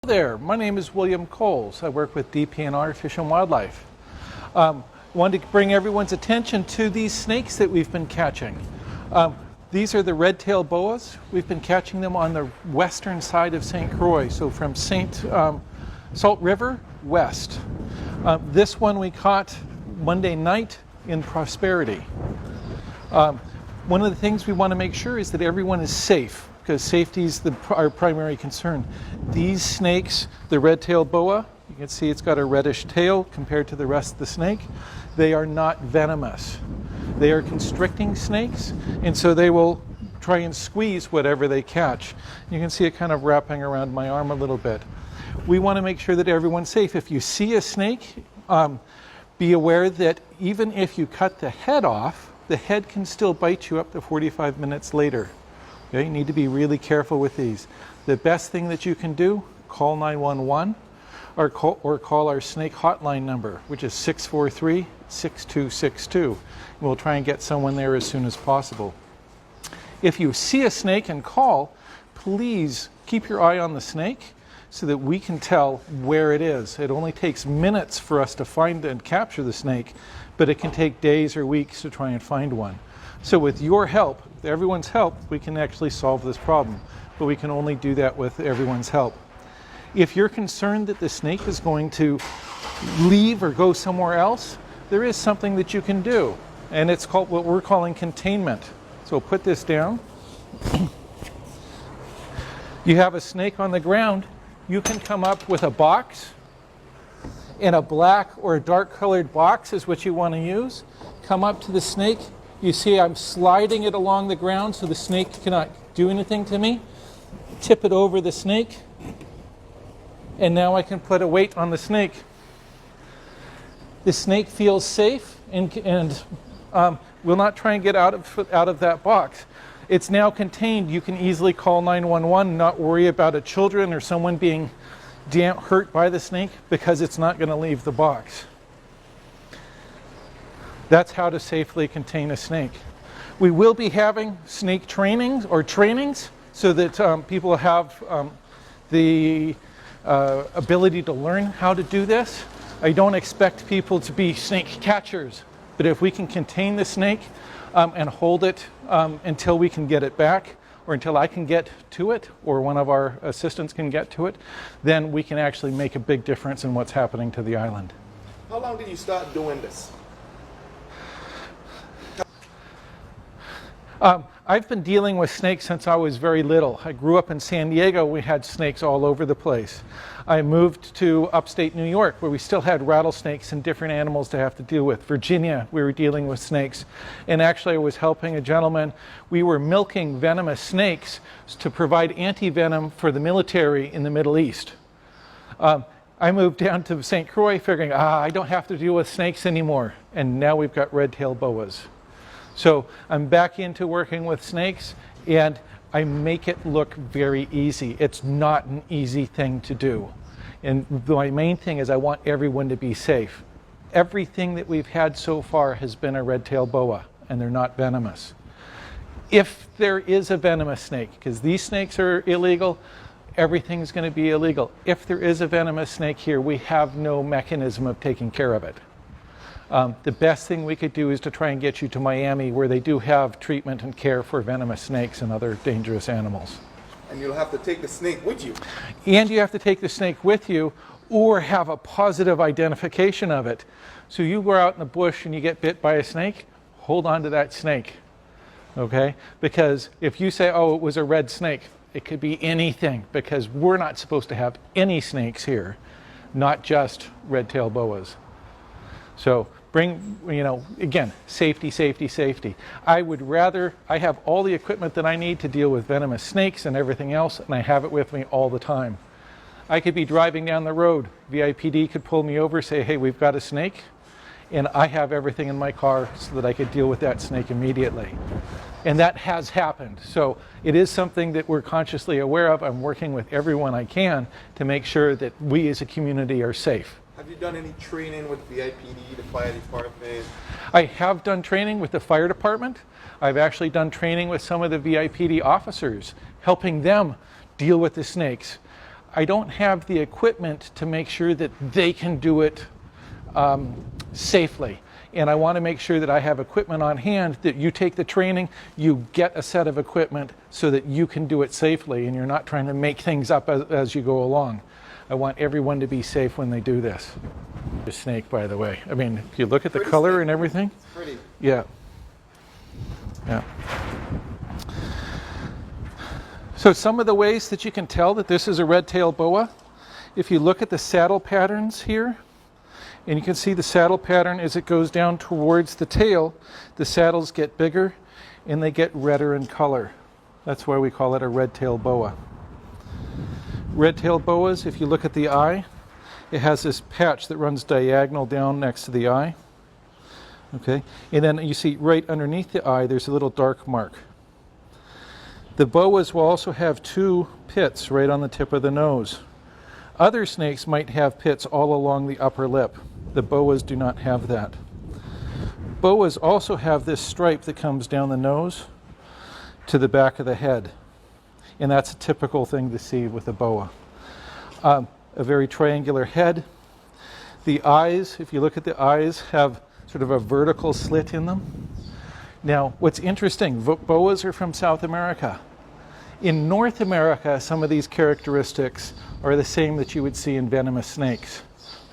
Hello there, my name is William Coles. I work with DPNR Fish and Wildlife. Wanted to bring everyone's attention to these snakes that we've been catching. These are the red-tailed boas. We've been catching them on the western side of St. Croix, so from Salt River west. This one we caught Monday night in Prosperity. One of the things we want to make sure is that everyone is safe, because safety is our primary concern. These snakes, the red-tailed boa, you can see it's got a reddish tail compared to the rest of the snake. They are not venomous. They are constricting snakes, and so they will try and squeeze whatever they catch. You can see it kind of wrapping around my arm a little bit. We want to make sure that everyone's safe. If you see a snake, be aware that even if you cut the head off, the head can still bite you up to 45 minutes later. Okay, you need to be really careful with these. The best thing that you can do, call 911 or call our snake hotline number, which is 643-6262. We'll try and get someone there as soon as possible. If you see a snake and call, please keep your eye on the snake so that we can tell where it is. It only takes minutes for us to find and capture the snake, but it can take days or weeks to try and find one. So with your help, with everyone's help, we can actually solve this problem. But we can only do that with everyone's help. If you're concerned that the snake is going to leave or go somewhere else, there is something that you can do. And it's called what we're calling containment. So put this down. You have a snake on the ground. You can come up with a box. And a black or a dark colored box is what you want to use. Come up to the snake. You see I'm sliding it along the ground so the snake cannot do anything to me. Tip it over the snake. And now I can put a weight on the snake. The snake feels safe and will not try and get out of that box. It's now contained. You can easily call 911, not worry about a children or someone being hurt by the snake, because it's not going to leave the box. That's how to safely contain a snake. We will be having snake trainings so that people have the ability to learn how to do this. I don't expect people to be snake catchers, but if we can contain the snake and hold it until we can get it back, or until I can get to it, or one of our assistants can get to it, then we can actually make a big difference in what's happening to the island. How long did you start doing this? I've been dealing with snakes since I was very little. I grew up in San Diego. We had snakes all over the place. I moved to upstate New York, where we still had rattlesnakes and different animals to have to deal with. Virginia, we were dealing with snakes. And actually, I was helping a gentleman. We were milking venomous snakes to provide anti-venom for the military in the Middle East. I moved down to St. Croix figuring, I don't have to deal with snakes anymore. And now we've got red-tailed boas. So I'm back into working with snakes, and I make it look very easy. It's not an easy thing to do. And my main thing is I want everyone to be safe. Everything that we've had so far has been a red-tailed boa, and they're not venomous. If there is a venomous snake, because these snakes are illegal, everything's going to be illegal. If there is a venomous snake here, we have no mechanism of taking care of it. The best thing we could do is to try and get you to Miami, where they do have treatment and care for venomous snakes and other dangerous animals. And you'll have to take the snake with you. And you have to take the snake with you, or have a positive identification of it. So you go out in the bush and you get bit by a snake, hold on to that snake. Okay? Because if you say, oh, it was a red snake, it could be anything, because we're not supposed to have any snakes here, not just red-tailed boas. So bring, again, safety, safety, safety. I have all the equipment that I need to deal with venomous snakes and everything else, and I have it with me all the time. I could be driving down the road. VIPD could pull me over, say, hey, we've got a snake, and I have everything in my car so that I could deal with that snake immediately. And that has happened. So it is something that we're consciously aware of. I'm working with everyone I can to make sure that we as a community are safe. Have you done any training with VIPD, the fire department? I have done training with the fire department. I've actually done training with some of the VIPD officers, helping them deal with the snakes. I don't have the equipment to make sure that they can do it safely. And I want to make sure that I have equipment on hand, that you take the training, you get a set of equipment so that you can do it safely and you're not trying to make things up as you go along. I want everyone to be safe when they do this. The snake, by the way. I mean, if you look at the color and everything. It's pretty. Yeah. Yeah. So some of the ways that you can tell that this is a red-tailed boa, if you look at the saddle patterns here, and you can see the saddle pattern as it goes down towards the tail, the saddles get bigger and they get redder in color. That's why we call it a red-tailed boa. Red-tailed boas, if you look at the eye, it has this patch that runs diagonal down next to the eye. Okay, and then you see right underneath the eye there's a little dark mark. The boas will also have two pits right on the tip of the nose. Other snakes might have pits all along the upper lip. The boas do not have that. Boas also have this stripe that comes down the nose to the back of the head. And that's a typical thing to see with a boa. A very triangular head. The eyes, if you look at the eyes, have sort of a vertical slit in them. Now, what's interesting, boas are from South America. In North America, some of these characteristics are the same that you would see in venomous snakes.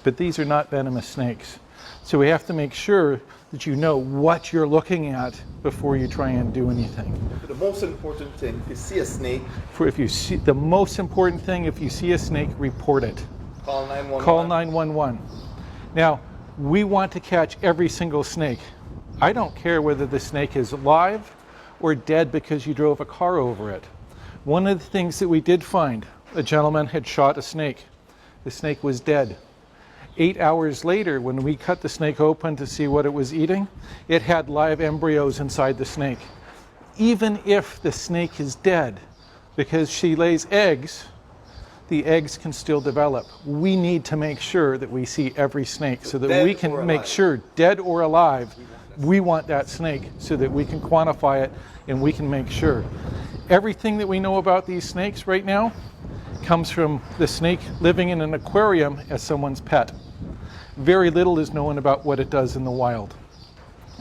But these are not venomous snakes. So we have to make sure that you know what you're looking at before you try and do anything. The most important thing, if you see a snake, The most important thing, if you see a snake, report it. call 911. Call 911. Now, we want to catch every single snake. I don't care whether the snake is alive or dead because you drove a car over it. One of the things that we did find, a gentleman had shot a snake. The snake was dead. 8 hours later, when we cut the snake open to see what it was eating, it had live embryos inside the snake. Even if the snake is dead, because she lays eggs, the eggs can still develop. We need to make sure that we see every snake so that we can make sure, dead or alive, we want that snake so that we can quantify it and we can make sure. Everything that we know about these snakes right now comes from the snake living in an aquarium as someone's pet. Very little is known about what it does in the wild.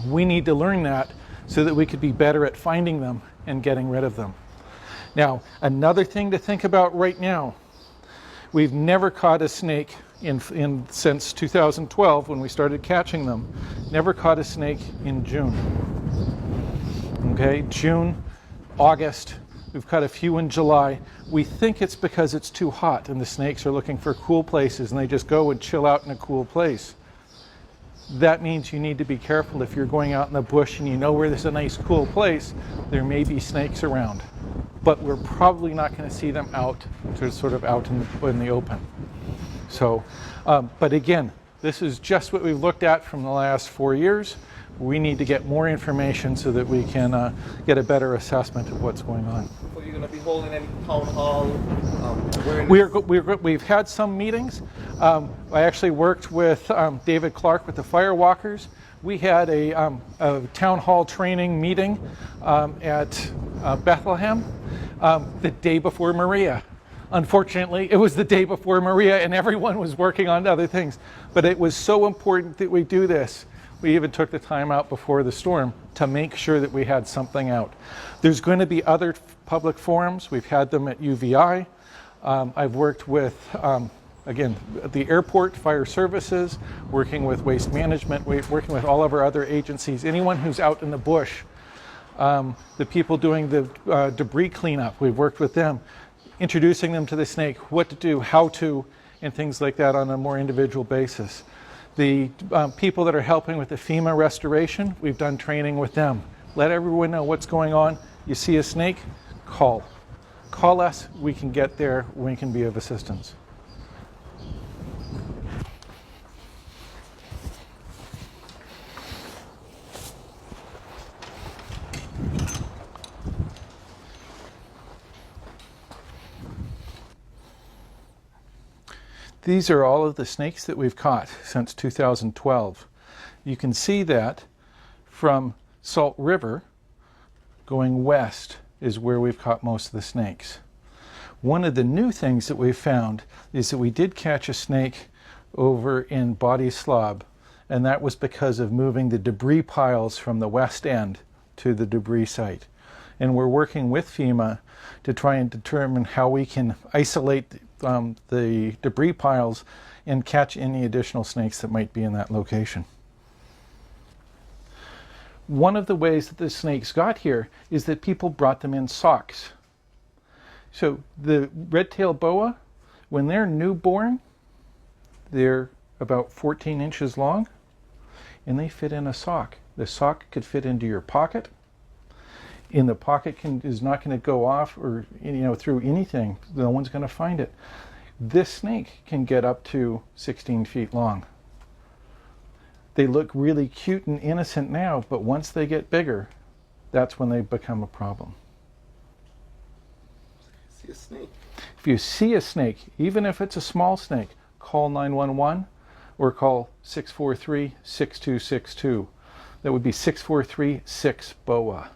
We need to learn that so that we could be better at finding them and getting rid of them. Now, another thing to think about right now, we've never caught a snake since 2012 when we started catching them, never caught a snake in June. Okay, June, August, we've caught a few in July. We think it's because it's too hot and the snakes are looking for cool places and they just go and chill out in a cool place. That means you need to be careful if you're going out in the bush and you know where there's a nice cool place, there may be snakes around. But we're probably not going to see them out in the open. So, but again, this is just what we've looked at from the last 4 years. We need to get more information so that we can get a better assessment of what's going on. So you're going to be holding any town hall awareness? We've had some meetings. I actually worked with David Clark with the Firewalkers. We had a town hall training meeting at Bethlehem the day before Maria. Unfortunately, it was the day before Maria and everyone was working on other things. But it was so important that we do this. We even took the time out before the storm to make sure that we had something out. There's going to be other public forums. We've had them at UVI. I've worked with, again, the airport, fire services, working with waste management, working with all of our other agencies. Anyone who's out in the bush, the people doing the debris cleanup, we've worked with them, introducing them to the snake, what to do, how to, and things like that on a more individual basis. The people that are helping with the FEMA restoration, we've done training with them. Let everyone know what's going on. You see a snake, call. Call us, we can get there, we can be of assistance. These are all of the snakes that we've caught since 2012. You can see that from Salt River going west is where we've caught most of the snakes. One of the new things that we found is that we did catch a snake over in Body Slob, and that was because of moving the debris piles from the west end to the debris site. And we're working with FEMA to try and determine how we can isolate the debris piles and catch any additional snakes that might be in that location. One of the ways that the snakes got here is that people brought them in socks. So the red-tailed boa, when they're newborn, they're about 14 inches long, and they fit in a sock. The sock could fit into your pocket, and the pocket is not going to go off or through anything. No one's going to find it. This snake can get up to 16 feet long. They look really cute and innocent now, but once they get bigger, that's when they become a problem. See a snake. If you see a snake, even if it's a small snake, call 911 or call 643-6262. That would be 643-6-BOA.